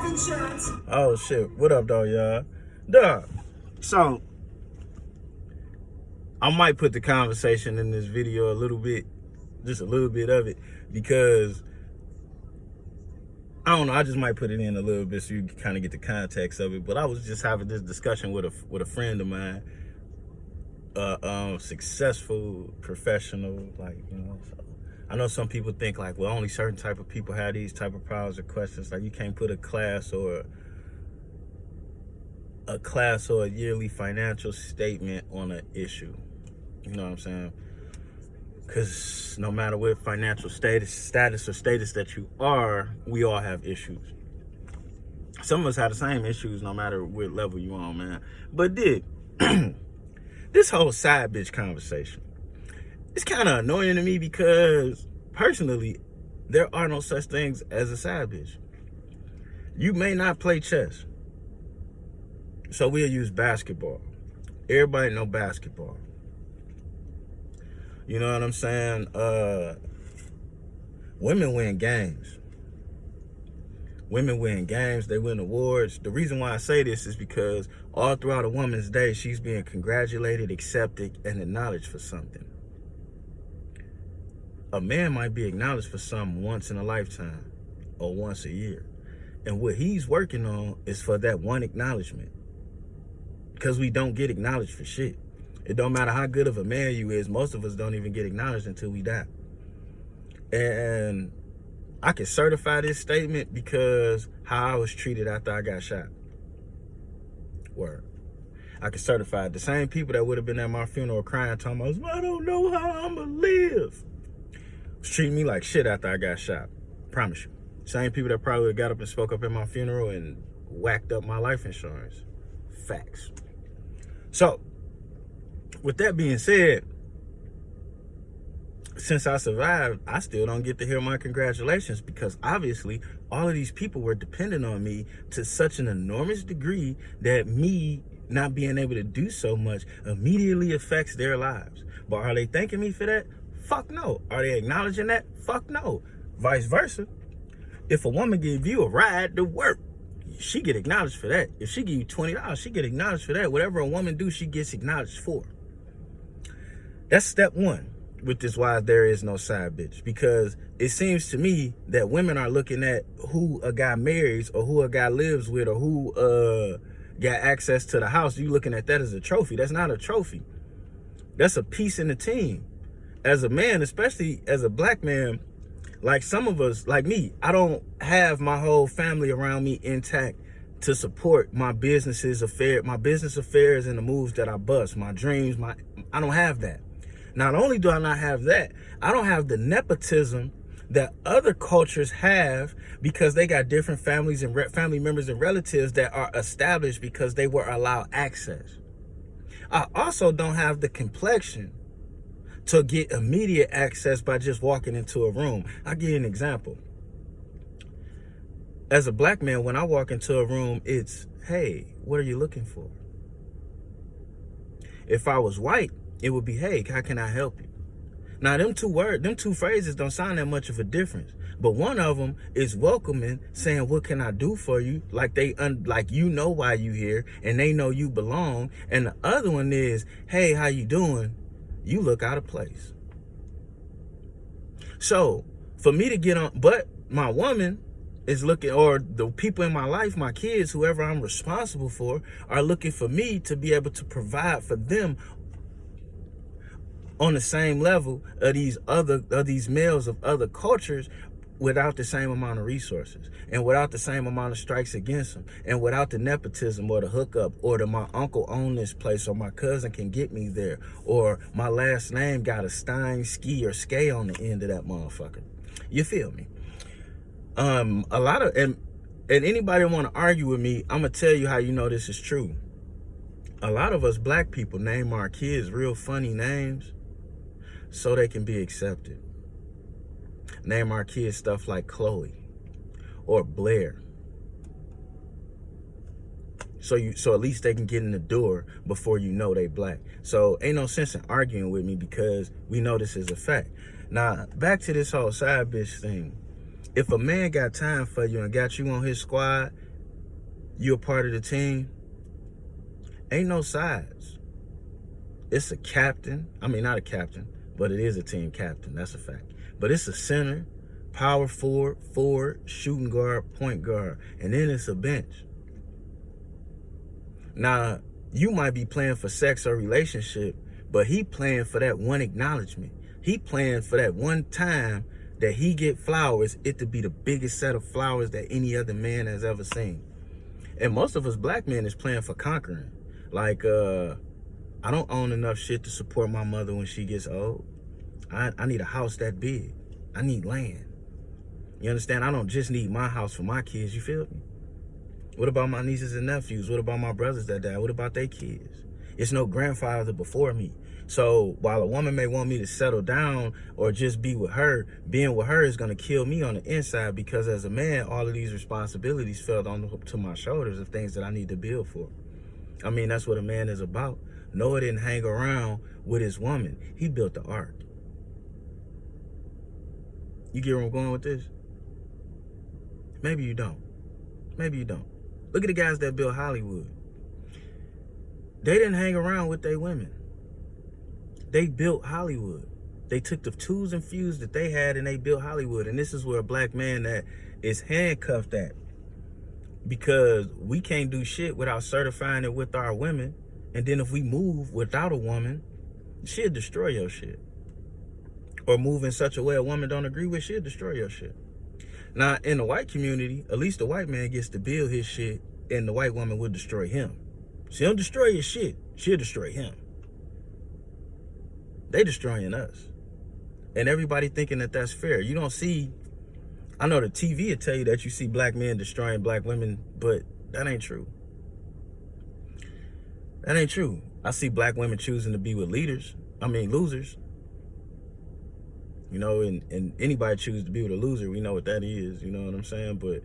insurance. Oh shit, what up though, y'all? Duh. So I might put the conversation in this video a little bit, just a little bit of it, because I don't know, I just might put it in a little bit so you can kind of get the context of it. But I was just having this discussion with a friend of mine, successful professional, like, you know. So I know some people think like, well, only certain type of people have these type of problems or questions. Like, you can't put a class or a yearly financial statement on an issue. You know what I'm saying? Because no matter what financial status that you are, we all have issues. Some of us have the same issues no matter what level you on, man. But this whole side bitch conversation, it's kind of annoying to me because personally, there are no such things as a side bitch. You may not play chess. So we'll use basketball. Everybody know basketball. You know what I'm saying? Women win games. Women win games. They win awards. The reason why I say this is because all throughout a woman's day, she's being congratulated, accepted, and acknowledged for something. A man might be acknowledged for something once in a lifetime or once a year. And what he's working on is for that one acknowledgement. Because we don't get acknowledged for shit. It don't matter how good of a man you is, most of us don't even get acknowledged until we die. And I can certify this statement because how I was treated after I got shot. Word. I can certify it. The same people that would have been at my funeral crying, talking about, I don't know how I'm gonna live, was treating me like shit after I got shot. Promise you. Same people that probably would have got up and spoke up at my funeral and whacked up my life insurance. Facts. So, with that being said, since I survived, I still don't get to hear my congratulations because obviously all of these people were dependent on me to such an enormous degree that me not being able to do so much immediately affects their lives. But are they thanking me for that? Fuck no. Are they acknowledging that? Fuck no. Vice versa. If a woman give you a ride to work, she get acknowledged for that. If she give you $20, she get acknowledged for that. Whatever a woman do, she gets acknowledged for. That's step one with this why there is no side bitch. Because it seems to me that women are looking at who a guy marries or who a guy lives with or who got access to the house. You looking at that as a trophy. That's not a trophy. That's a piece in the team. As a man, especially as a black man, like some of us, like me, I don't have my whole family around me intact to support my business affairs and the moves that I bust, my dreams, I don't have that. Not only do I not have that, I don't have the nepotism that other cultures have because they got different families and family members and relatives that are established because they were allowed access. I also don't have the complexion to get immediate access by just walking into a room. I'll give you an example. As a black man, when I walk into a room, it's, hey, what are you looking for? If I was white, it would be, hey, how can I help you? Now, them two phrases don't sound that much of a difference. But one of them is welcoming, saying, what can I do for you? Like like you know why you here and they know you belong. And the other one is, hey, how you doing? You look out of place. So for me to get on, but my woman is looking, or the people in my life, my kids, whoever I'm responsible for, are looking for me to be able to provide for them on the same level of these males of other cultures without the same amount of resources and without the same amount of strikes against them and without the nepotism or the hookup or my uncle owned this place or my cousin can get me there or my last name got a Stein, Ski, or Skay on the end of that motherfucker. You feel me? A lot of, and anybody want to argue with me, I'm gonna tell you how you know this is true. A lot of us black people name our kids real funny names so they can be accepted. Name our kids stuff like Chloe or Blair. So at least they can get in the door before you know they black. So ain't no sense in arguing with me because we know this is a fact. Now, back to this whole side bitch thing. If a man got time for you and got you on his squad, you're a part of the team, ain't no sides. It's a captain. I mean, not a captain, but it is a team captain. That's a fact. But it's a center, power forward, shooting guard, point guard, and then it's a bench. Now, you might be playing for sex or relationship, but he playing for that one acknowledgement. He playing for that one time that he get flowers, it to be the biggest set of flowers that any other man has ever seen. And most of us black men is playing for conquering. Like, I don't own enough shit to support my mother when she gets old. I need a house that big. I need land. You understand? I don't just need my house for my kids, you feel me? What about my nieces and nephews? What about my brothers that died? What about their kids? It's no grandfather before me. So while a woman may want me to settle down or just be with her, being with her is going to kill me on the inside, because as a man, all of these responsibilities fell to my shoulders of things that I need to build for. I mean, that's what a man is about. Noah didn't hang around with his woman. He built the ark. You get where I'm going with this? Maybe you don't. Maybe you don't. Look at the guys that built Hollywood. They didn't hang around with their women. They built Hollywood. They took the tools and fuse that they had and they built Hollywood. And this is where a black man that is handcuffed at. Because we can't do shit without certifying it with our women. And then if we move without a woman, she'll destroy your shit. Or move in such a way a woman don't agree with, she'll destroy your shit. Now, in the white community, at least the white man gets to build his shit, and the white woman will destroy him. She don't destroy his shit, she'll destroy him. They destroying us. And everybody thinking that that's fair. You don't see, I know the TV will tell you that you see black men destroying black women, but that ain't true. That ain't true. I see black women choosing to be with losers. You know, and anybody choose to be with a loser, we know what that is, you know what I'm saying? But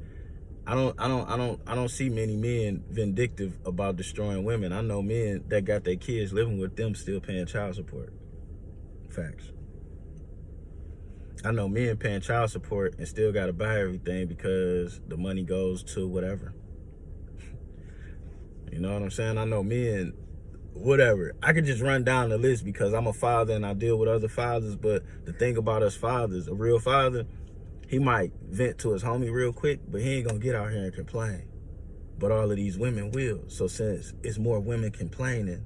I don't see many men vindictive about destroying women. I know men that got their kids living with them still paying child support. Facts. I know men paying child support and still gotta buy everything because the money goes to whatever. You know what I'm saying? I know men, whatever. I could just run down the list because I'm a father and I deal with other fathers. But the thing about us fathers, a real father, he might vent to his homie real quick, but he ain't gonna get out here and complain. But all of these women will. So since it's more women complaining,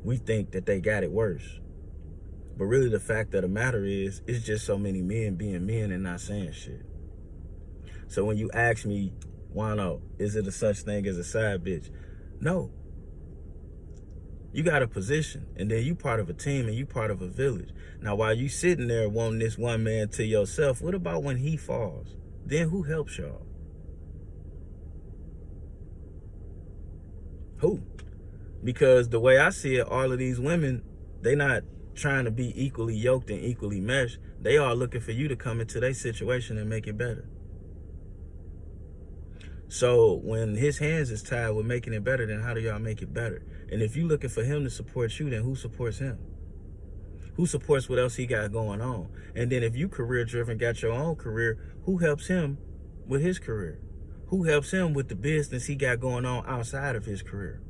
we think that they got it worse. But really the fact of the matter is, it's just so many men being men and not saying shit. So when you ask me, Juan-o, is it a such thing as a side bitch? No. You got a position, and then you part of a team, and you part of a village. Now, while you sitting there wanting this one man to yourself, what about when he falls? Then who helps y'all? Who? Because the way I see it, all of these women, they not trying to be equally yoked and equally meshed. They are looking for you to come into their situation and make it better. So when his hands is tied with making it better, then how do y'all make it better? And if you looking for him to support you, then who supports him? Who supports what else he got going on? And then if you career driven, got your own career, who helps him with his career? Who helps him with the business he got going on outside of his career?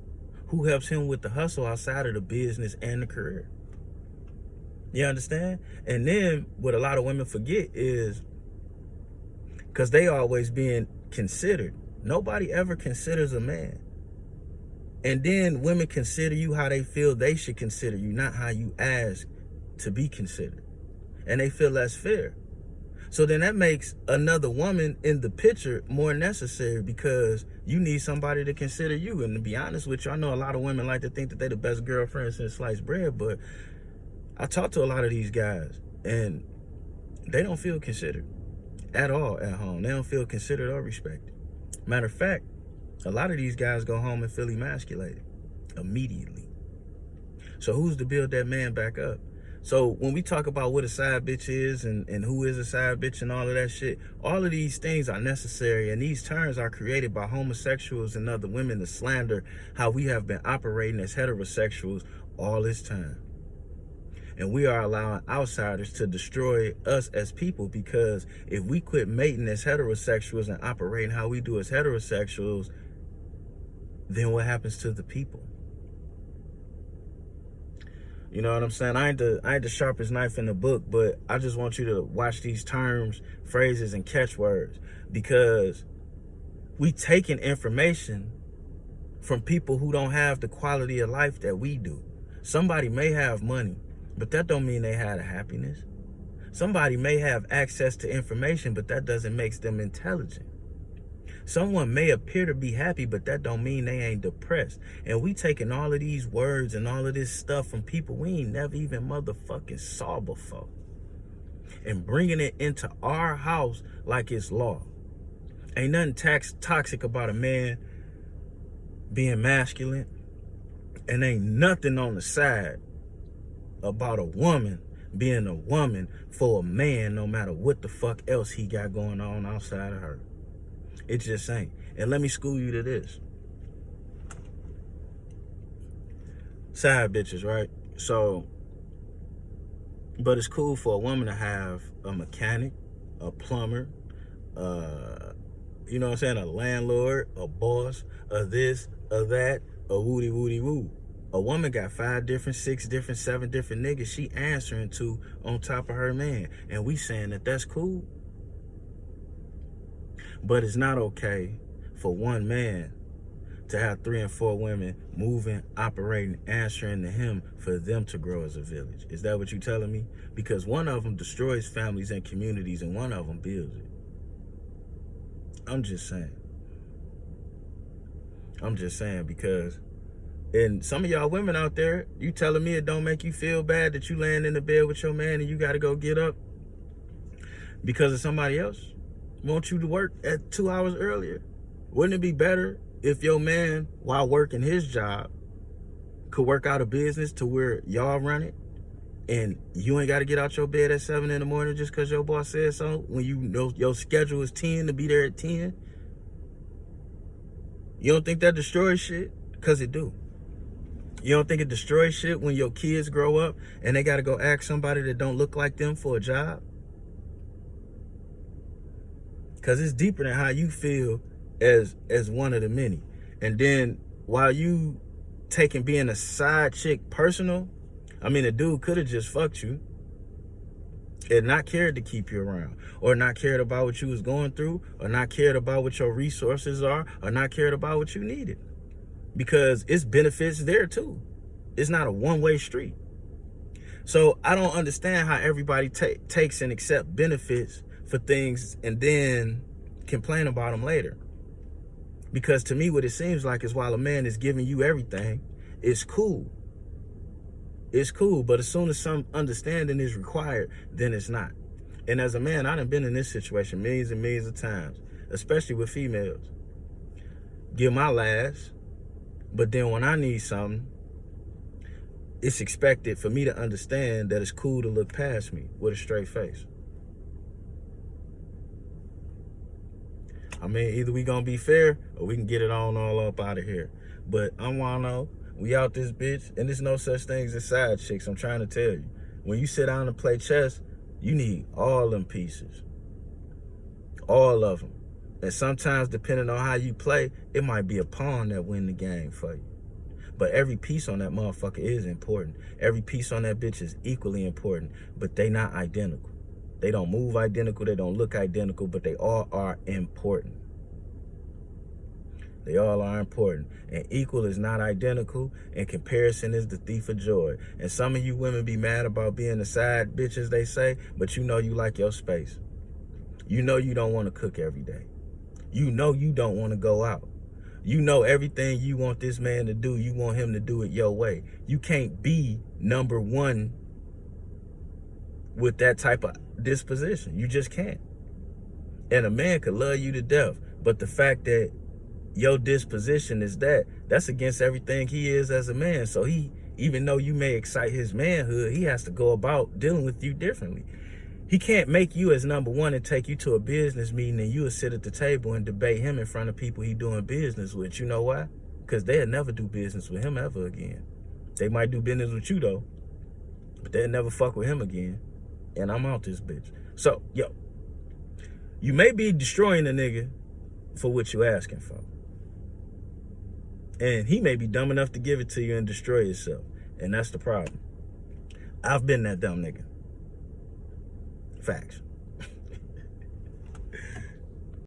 Who helps him with the hustle outside of the business and the career? You understand? And then what a lot of women forget is, because they always being considered, nobody ever considers a man. And then women consider you how they feel they should consider you, not how you ask to be considered. And they feel that's fair. So then that makes another woman in the picture more necessary, because you need somebody to consider you. And to be honest with you, I know a lot of women like to think that they're the best girlfriend since sliced bread, but I talk to a lot of these guys and they don't feel considered at all at home. They don't feel considered or respected. Matter of fact, a lot of these guys go home and feel emasculated immediately. So who's to build that man back up? So when we talk about what a side bitch is and who is a side bitch and all of that shit, all of these things are necessary, and these terms are created by homosexuals and other women to slander how we have been operating as heterosexuals all this time. And we are allowing outsiders to destroy us as people, because if we quit mating as heterosexuals and operating how we do as heterosexuals, then what happens to the people? You know what I'm saying? I ain't the sharpest knife in the book, but I just want you to watch these terms, phrases, and catchwords, because we taking information from people who don't have the quality of life that we do. Somebody may have money, but that don't mean they had a happiness. Somebody may have access to information, but that doesn't make them intelligent. Someone may appear to be happy, but that don't mean they ain't depressed. And we taking all of these words and all of this stuff from people we ain't never even motherfucking saw before, and bringing it into our house like it's law. Ain't nothing toxic about a man being masculine, and ain't nothing on the side about a woman being a woman for a man, no matter what the fuck else he got going on outside of her. It just ain't. And let me school you to this. Side bitches, right? So, but it's cool for a woman to have a mechanic, a plumber, you know what I'm saying, a landlord, a boss, a this, a that, a woody woody woo. A woman got 5 different, 6 different, 7 different niggas she answering to on top of her man. And we saying that that's cool. But it's not okay for one man to have 3 and 4 women moving, operating, answering to him for them to grow as a village. Is that what you telling me? Because one of them destroys families and communities, and one of them builds it. I'm just saying. Because, and some of y'all women out there, you telling me it don't make you feel bad that you laying in the bed with your man and you got to go get up because of somebody else want you to work at 2 hours earlier? Wouldn't it be better if your man, while working his job, could work out a business to where y'all run it, and you ain't got to get out your bed at 7 in the morning just because your boss said so, when you know your schedule is 10 to be there at 10? You don't think that destroys shit? Because it do. You don't think it destroys shit when your kids grow up and they got to go ask somebody that don't look like them for a job? Because it's deeper than how you feel as one of the many. And then while you taking being a side chick personal, I mean, a dude could have just fucked you and not cared to keep you around, or not cared about what you was going through, or not cared about what your resources are, or not cared about what you needed. Because it's benefits there too. It's not a one-way street. So I don't understand how everybody takes and accepts benefits for things and then complain about them later. Because to me, what it seems like is while a man is giving you everything, it's cool. It's cool, but as soon as some understanding is required, then it's not. And as a man, I done been in this situation millions and millions of times, especially with females. Give my last, but then when I need something, it's expected for me to understand that it's cool to look past me with a straight face. I mean, either we gonna be fair or we can get it on all up out of here. But I'm Juan-o. We out this bitch, and there's no such things as side chicks. I'm trying to tell you. When you sit down and play chess, you need all them pieces. All of them. And sometimes, depending on how you play, it might be a pawn that win the game for you. But every piece on that motherfucker is important. Every piece on that bitch is equally important, but they not identical. They don't move identical, they don't look identical, but they all are important. They all are important. And equal is not identical, and comparison is the thief of joy. And some of you women be mad about being the side bitches, they say, but you know you like your space. You know you don't want to cook every day. You know you don't want to go out. You know everything you want this man to do, you want him to do it your way. You can't be number one with that type of disposition. You just can't. And a man could love you to death, but the fact that your disposition is that's against everything he is as a man. So he, even though you may excite his manhood, he has to go about dealing with you differently. He can't make you as number one and take you to a business meeting and you will sit at the table and debate him in front of people he doing business with. You know why? Because they'll never do business with him ever again. They might do business with you though, but they'll never fuck with him again. And I'm out this bitch. So, yo, you may be destroying a nigga for what you asking for. And he may be dumb enough to give it to you and destroy yourself. And that's the problem. I've been that dumb nigga. Facts.